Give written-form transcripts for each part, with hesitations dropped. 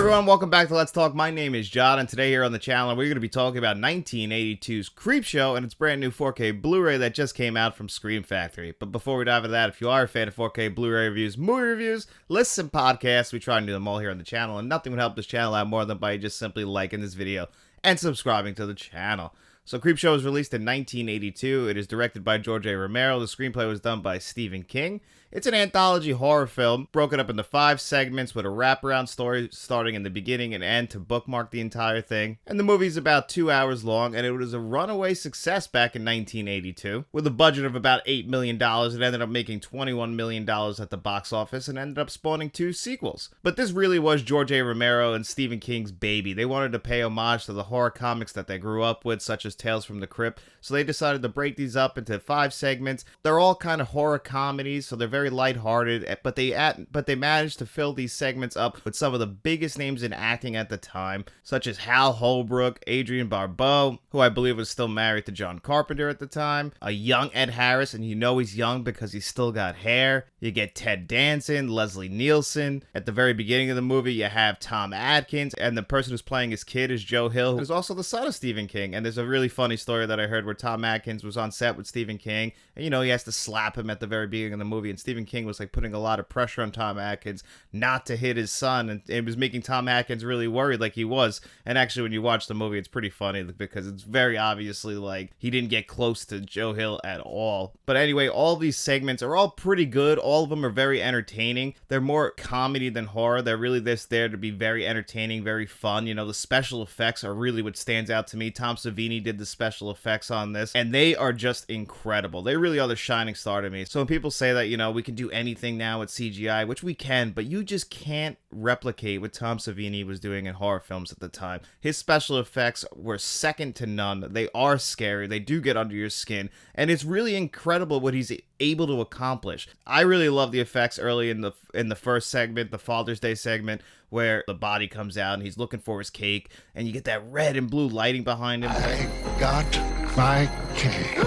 everyone, welcome back to Let's Talk. My name is John, and today here on the channel, we're going to be talking about 1982's Creepshow and its brand new 4K Blu-ray that just came out from Scream Factory. But before we dive into that, if you are a fan of 4K Blu-ray reviews, movie reviews, lists, and podcasts, we try and do them all here on the channel, and nothing would help this channel out more than by just simply liking this video and subscribing to the channel. So Creepshow was released in 1982. It is directed by George A. Romero. The screenplay was done by Stephen King. It's an anthology horror film broken up into 5 segments with a wraparound story starting in the beginning and end to bookmark the entire thing. And the movie's about 2 hours long, and it was a runaway success back in 1982. With a budget of about $8 million, it ended up making $21 million at the box office and ended up spawning 2 sequels. But this really was George A. Romero and Stephen King's baby. They wanted to pay homage to the horror comics that they grew up with, such as Tales from the Crypt, so they decided to break these up into 5 segments. They're all kind of horror comedies, so they're very lighthearted, but they managed to fill these segments up with some of the biggest names in acting at the time, such as Hal Holbrook, Adrienne Barbeau, who I believe was still married to John Carpenter at the time, a young Ed Harris, and you know he's young because he's still got hair. You get Ted Danson, Leslie Nielsen. At the very beginning of the movie, you have Tom Atkins, and the person who's playing his kid is Joe Hill, who's also the son of Stephen King. And there's a really funny story that I heard where Tom Atkins was on set with Stephen King, and you know, he has to slap him at the very beginning of the movie, and Stephen King was like putting a lot of pressure on Tom Atkins not to hit his son, and it was making Tom Atkins really worried like he was. And actually, when you watch the movie, it's pretty funny because it's very obviously like he didn't get close to Joe Hill at all. But anyway, all these segments are all pretty good. All of them are very entertaining. They're more comedy than horror. They're really there to be very entertaining, very fun. You know, the special effects are really what stands out to me. Tom Savini did the special effects on this, and they are just incredible. They really are the shining star to me. So when people say that, you know, we can do anything now with CGI, which we can, but you just can't replicate what Tom Savini was doing in horror films at the time. His special effects were second to none. They are scary. They do get under your skin, and it's really incredible what he's able to accomplish. I really love the effects early in the first segment, the Father's Day segment, where the body comes out and he's looking for his cake, and you get that red and blue lighting behind him. I got my cake.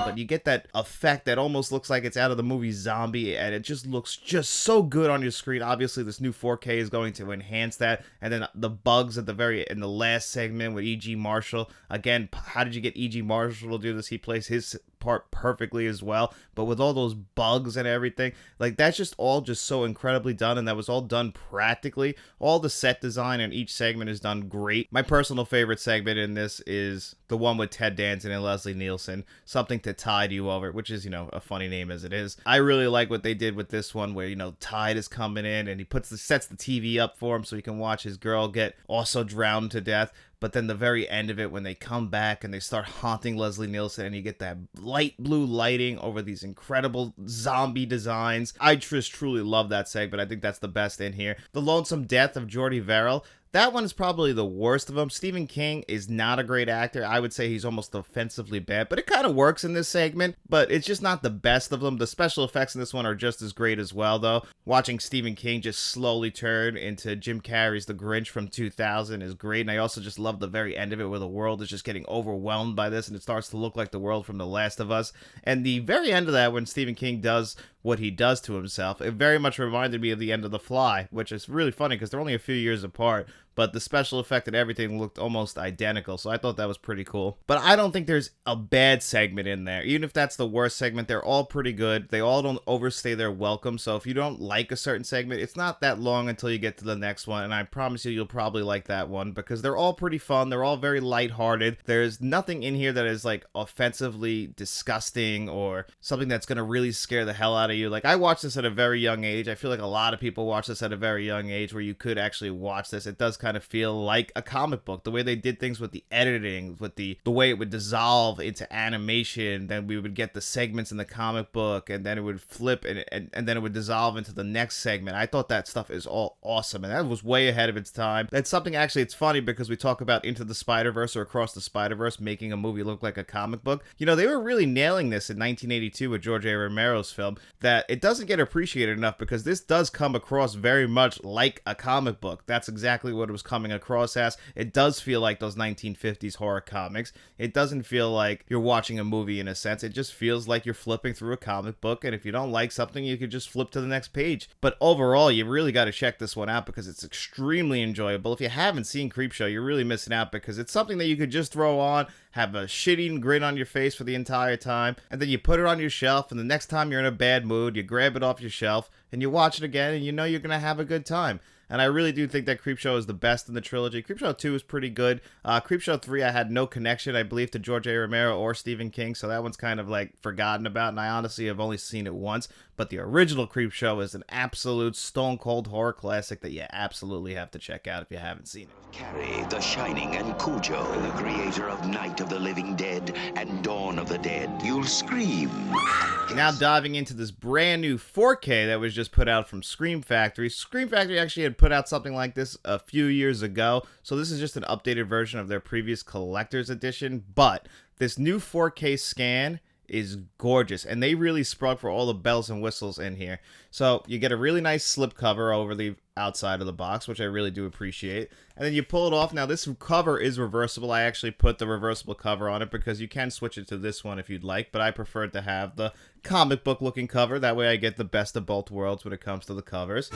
But you get that effect that almost looks like it's out of the movie Zombie, and it just looks just so good on your screen. Obviously, this new 4K is going to enhance that. And then the bugs in the last segment with E.G. Marshall. Again, how did you get E.G. Marshall to do this? He plays his part perfectly as well, but with all those bugs and everything, like, that's just all just so incredibly done, and that was all done practically. All the set design in each segment is done great. My personal favorite segment in this is the one with Ted Danson and Leslie Nielsen, Something to Tide You Over, which is, you know, a funny name as it is. I really like what they did with this one, where, you know, Tide is coming in and he sets the TV up for him so he can watch his girl get also drowned to death. But then the very end of it, when they come back and they start haunting Leslie Nielsen, and you get that light blue lighting over these incredible zombie designs. I just truly love that segment. I think that's the best in here. The Lonesome Death of Jordy Verrill. That one is probably the worst of them. Stephen King is not a great actor. I would say he's almost offensively bad, but it kind of works in this segment, but it's just not the best of them. The special effects in this one are just as great as well, though. Watching Stephen King just slowly turn into Jim Carrey's The Grinch from 2000 is great, and I also just love the very end of it where the world is just getting overwhelmed by this, and it starts to look like the world from The Last of Us. And the very end of that, when Stephen King does what he does to himself, it very much reminded me of the end of The Fly, which is really funny because they're only a few years apart, but the special effect and everything looked almost identical, so I thought that was pretty cool. But I don't think there's a bad segment in there. Even if that's the worst segment, they're all pretty good. They all don't overstay their welcome, so if you don't like a certain segment, it's not that long until you get to the next one, and I promise you'll probably like that one, because they're all pretty fun. They're all very lighthearted. There's nothing in here that is, like, offensively disgusting or something that's gonna really scare the hell out of you. Like, I watched this at a very young age. I feel like a lot of people watch this at a very young age, where you could actually watch this. It does kind of feel like a comic book, the way they did things with the editing, with the way it would dissolve into animation. Then we would get the segments in the comic book, and then it would flip, and then it would dissolve into the next segment. I thought that stuff is all awesome, and that was way ahead of its time. That's something, actually, it's funny because we talk about Into the Spider-Verse or Across the Spider-Verse making a movie look like a comic book. You know, they were really nailing this in 1982 with George A. Romero's film, that it doesn't get appreciated enough, because this does come across very much like a comic book. That's exactly what it was coming across as. It does feel like those 1950s horror comics. It doesn't feel like you're watching a movie in a sense. It just feels like you're flipping through a comic book, and if you don't like something, you could just flip to the next page. But overall, you really got to check this one out because it's extremely enjoyable. If you haven't seen Creepshow, you're really missing out because it's something that you could just throw on, have a shitty grin on your face for the entire time, and then you put it on your shelf, and the next time you're in a bad mood, you grab it off your shelf, and you watch it again, and you know you're going to have a good time. And I really do think that Creepshow is the best in the trilogy. Creepshow 2 is pretty good. Creepshow 3, I had no connection, I believe, to George A. Romero or Stephen King, so that one's kind of like forgotten about, and I honestly have only seen it once. But the original Creepshow is an absolute stone-cold horror classic that you absolutely have to check out if you haven't seen it. Carrie, The Shining, and Cujo, the creator of Night of the Living Dead and Dawn of the Dead. You'll scream. Now diving into this brand new 4K that was just put out from Scream Factory. Scream Factory actually had put out something like this a few years ago, so this is just an updated version of their previous collector's edition, but this new 4K scan is gorgeous, and they really sprung for all the bells and whistles in here. So you get a really nice slip cover over the outside of the box, which I really do appreciate, and then you pull it off. Now this cover is reversible. I actually put the reversible cover on it because you can switch it to this one if you'd like, but I prefer to have the comic book looking cover. That way I get the best of both worlds when it comes to the covers.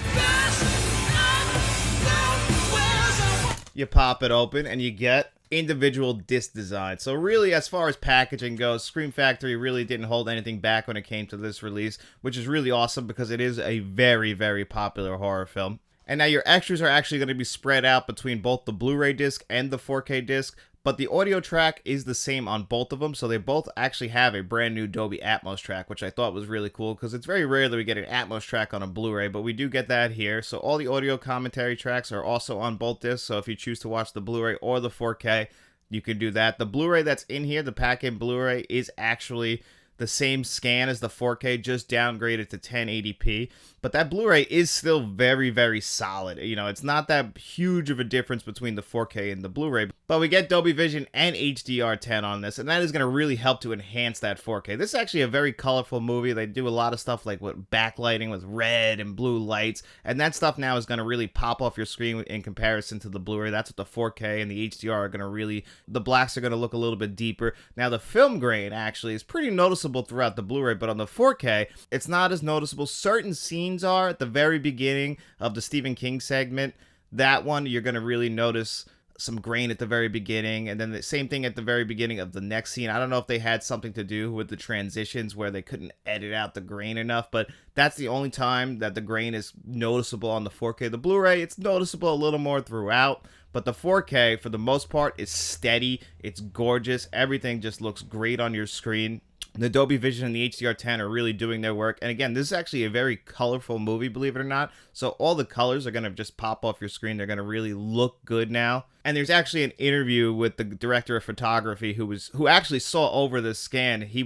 You pop it open and you get individual disc design. So really, as far as packaging goes, Scream Factory really didn't hold anything back when it came to this release, which is really awesome because it is a very, very popular horror film. And now your extras are actually going to be spread out between both the Blu-ray disc and the 4K disc, but the audio track is the same on both of them, so they both actually have a brand new Dolby Atmos track, which I thought was really cool because it's very rare that we get an Atmos track on a Blu-ray, but we do get that here. So all the audio commentary tracks are also on both discs, so if you choose to watch the Blu-ray or the 4K, you can do that. The Blu-ray that's in here, the pack-in Blu-ray, is actually the same scan as the 4K, just downgraded to 1080p. But that Blu-ray is still very, very solid. You know, it's not that huge of a difference between the 4K and the Blu-ray. But we get Dolby Vision and HDR10 on this, and that is going to really help to enhance that 4K. This is actually a very colorful movie. They do a lot of stuff like with backlighting with red and blue lights, and that stuff now is going to really pop off your screen in comparison to the Blu-ray. That's what the 4K and the HDR are going to really, the blacks are going to look a little bit deeper. Now the film grain actually is pretty noticeable throughout the Blu-ray, but on the 4K, it's not as noticeable. Certain scenes are at the very beginning of the Stephen King segment. That one, you're going to really notice some grain at the very beginning, and then the same thing at the very beginning of the next scene. I don't know if they had something to do with the transitions where they couldn't edit out the grain enough, but that's the only time that the grain is noticeable on the 4K. The Blu-ray, it's noticeable a little more throughout, but the 4K, for the most part, is steady. It's gorgeous. Everything just looks great on your screen. The Dolby Vision and the HDR10 are really doing their work. And again, this is actually a very colorful movie, believe it or not. So all the colors are going to just pop off your screen. They're going to really look good now. And there's actually an interview with the director of photography who actually saw over this scan. He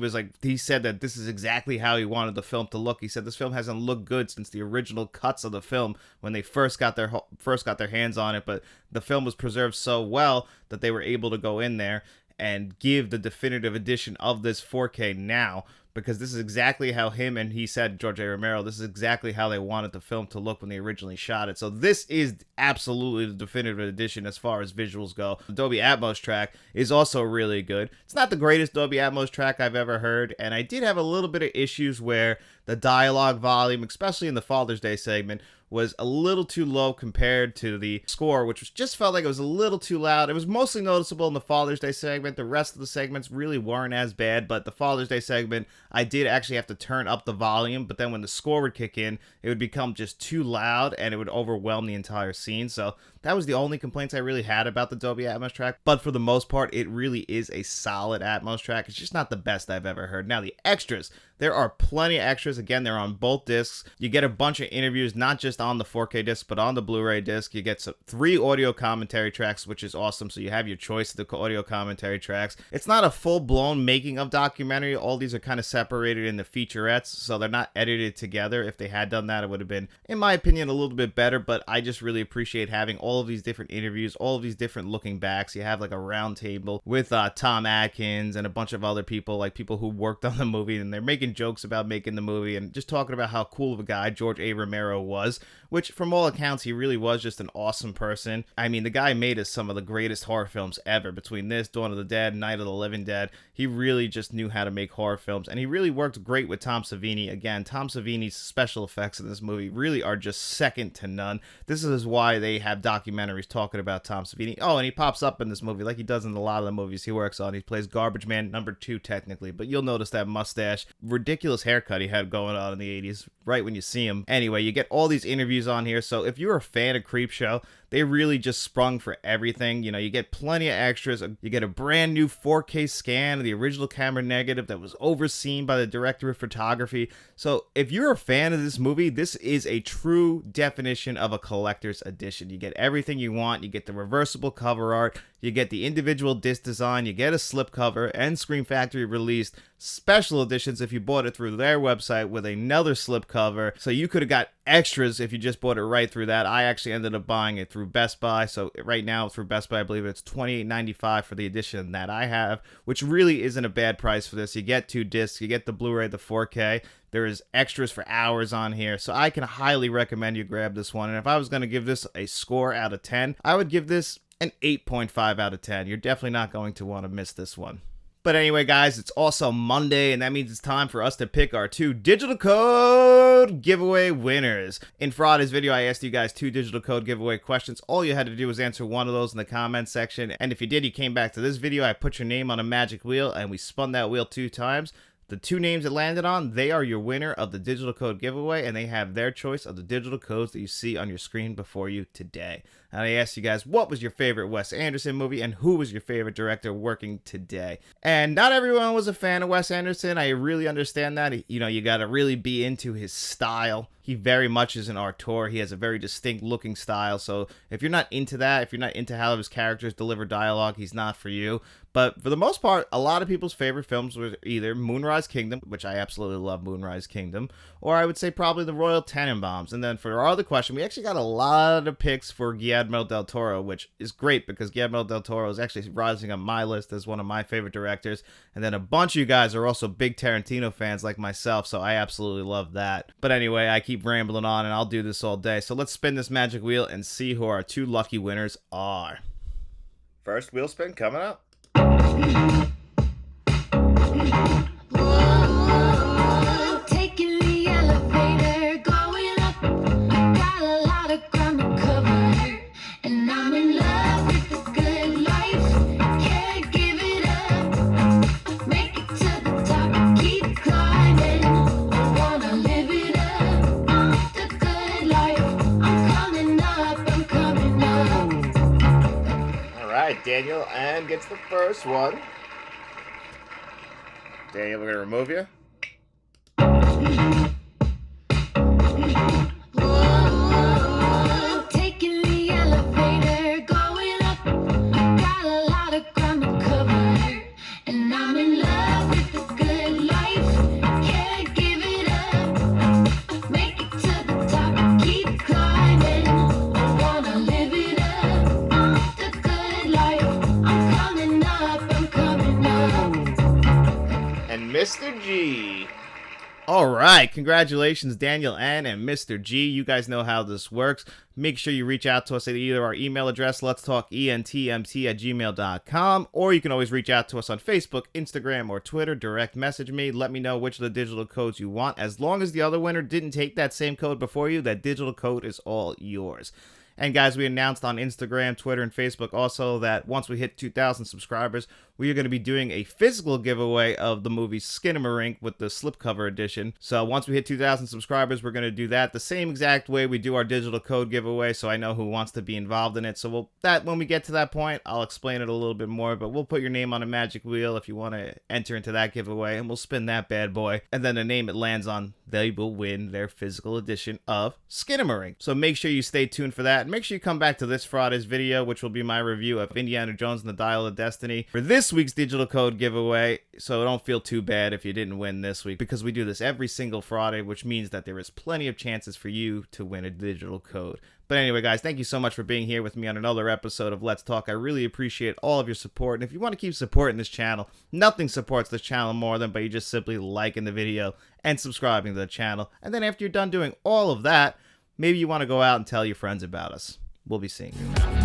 said that this is exactly how he wanted the film to look. He said this film hasn't looked good since the original cuts of the film when they first got their hands on it. But the film was preserved so well that they were able to go in there and give the definitive edition of this 4K now, because this is exactly how he said, George A. Romero, this is exactly how they wanted the film to look when they originally shot it. So this is absolutely the definitive edition as far as visuals go. The Dolby Atmos track is also really good. It's not the greatest Dolby Atmos track I've ever heard, and I did have a little bit of issues where the dialogue volume, especially in the Father's Day segment, was a little too low compared to the score, which just felt like it was a little too loud. It was mostly noticeable in the Father's Day segment. The rest of the segments really weren't as bad, but the Father's Day segment, I did actually have to turn up the volume, but then when the score would kick in, it would become just too loud and it would overwhelm the entire scene. So that was the only complaints I really had about the Dolby Atmos track, but for the most part, it really is a solid Atmos track. It's just not the best I've ever heard. Now, the extras, there are plenty of extras. Again, they're on both discs. You get a bunch of interviews, not just on the 4K disc, but on the Blu-ray disc. You get 3 audio commentary tracks, which is awesome, so you have your choice of the audio commentary tracks. It's not a full-blown making of documentary. All these are kind of separated into featurettes, so they're not edited together. If they had done that, it would have been, in my opinion, a little bit better, but I just really appreciate having all of these different interviews, all of these different looking backs. You have like a round table with Tom Atkins and a bunch of other people, like people who worked on the movie, and they're making jokes about making the movie and just talking about how cool of a guy George A. Romero was. which from all accounts, he really was just an awesome person. I mean, the guy made us some of the greatest horror films ever. Between this, Dawn of the Dead, Night of the Living Dead, he really just knew how to make horror films, and he really worked great with Tom Savini. Again, Tom Savini's special effects in this movie really are just second to none. This is why they have documentaries talking about Tom Savini. Oh, and he pops up in this movie like he does in a lot of the movies he works on. He plays Garbage Man #2 technically, but you'll notice that mustache, ridiculous haircut he had going on in the 80s right when you see him. Anyway, you get all these interviews on here, so if you're a fan of Creepshow, they really just sprung for everything. You know, you get plenty of extras. You get a brand new 4K scan of the original camera negative that was overseen by the director of photography. So if you're a fan of this movie, this is a true definition of a collector's edition. You get everything you want. You get the reversible cover art. You get the individual disc design. You get a slipcover, and Scream Factory released special editions if you bought it through their website with another slipcover. So you could have got extras if you just bought it right through that. I actually ended up buying it through Best Buy. So right now through Best Buy, I believe it's $28.95 for the edition that I have, which really isn't a bad price for this. You get 2 discs. You get the Blu-ray, the 4K. There is extras for hours on here, so I can highly recommend you grab this one. And if I was going to give this a score out of 10, I would give this an 8.5 out of 10. You're definitely not going to want to miss this one. But anyway, guys, it's also Monday, and that means it's time for us to pick our 2 digital code giveaway winners. In Friday's video, I asked you guys 2 digital code giveaway questions. All you had to do was answer one of those in the comments section. And if you did, you came back to this video, I put your name on a magic wheel, and we spun that wheel 2 times. The 2 names it landed on, they are your winner of the digital code giveaway, and they have their choice of the digital codes that you see on your screen before you today. And I asked you guys, what was your favorite Wes Anderson movie, and who was your favorite director working today? And not everyone was a fan of Wes Anderson. I really understand that. You know, you got to really be into his style. He very much is an auteur. He has a very distinct looking style. So if you're not into that, if you're not into how his characters deliver dialogue, he's not for you. But for the most part, a lot of people's favorite films were either Moonrise Kingdom, which I absolutely love Moonrise Kingdom, or I would say probably The Royal Tenenbaums. And then for our other question, we actually got a lot of picks for Guillermo del Toro, which is great because Guillermo del Toro is actually rising on my list as one of my favorite directors. And then a bunch of you guys are also big Tarantino fans like myself, so I absolutely love that. But anyway, I keep rambling on and I'll do this all day. So let's spin this magic wheel and see who our 2 lucky winners are. First wheel spin coming up. Whoa, taking the elevator, going up. I got a lot of ground to cover, and I'm in love with the good life. Can't give it up. Make it to the top, keep climbing. I wanna live it up. The good life. I'm coming up, I'm coming up. All right, Daniel Ann gets the first one. Daniel, we're going to remove you. Whoa, taking the elevator, going up. I got a lot of ground to cover, and I'm in love with the good life. Can't give it up. Make it to the top, keep climbing. I wanna live it up. The good life. I'm coming up, I'm coming up. And Mr. G. All right, congratulations, Daniel N. and Mr. G. You guys know how this works. Make sure you reach out to us at either our email address, letstalkentmt@gmail.com, or you can always reach out to us on Facebook, Instagram, or Twitter. Direct message me. Let me know which of the digital codes you want. As long as the other winner didn't take that same code before you, that digital code is all yours. And guys, we announced on Instagram, Twitter, and Facebook also that once we hit 2,000 subscribers, we are going to be doing a physical giveaway of the movie Skinamarink with the slipcover edition. So once we hit 2,000 subscribers, we're going to do that the same exact way we do our digital code giveaway, so I know who wants to be involved in it. So when we get to that point, I'll explain it a little bit more, but we'll put your name on a magic wheel if you want to enter into that giveaway, and we'll spin that bad boy. And then the name it lands on, they will win their physical edition of Skinamarink. So make sure you stay tuned for that. Make sure you come back to this Friday's video, which will be my review of Indiana Jones and the Dial of Destiny for this week's digital code giveaway. So don't feel too bad if you didn't win this week, because we do this every single Friday, which means that there is plenty of chances for you to win a digital code. But anyway, guys, thank you so much for being here with me on another episode of Let's Talk. I really appreciate all of your support. And if you want to keep supporting this channel, nothing supports this channel more than by you just simply liking the video and subscribing to the channel. And then after you're done doing all of that, maybe you want to go out and tell your friends about us. We'll be seeing you.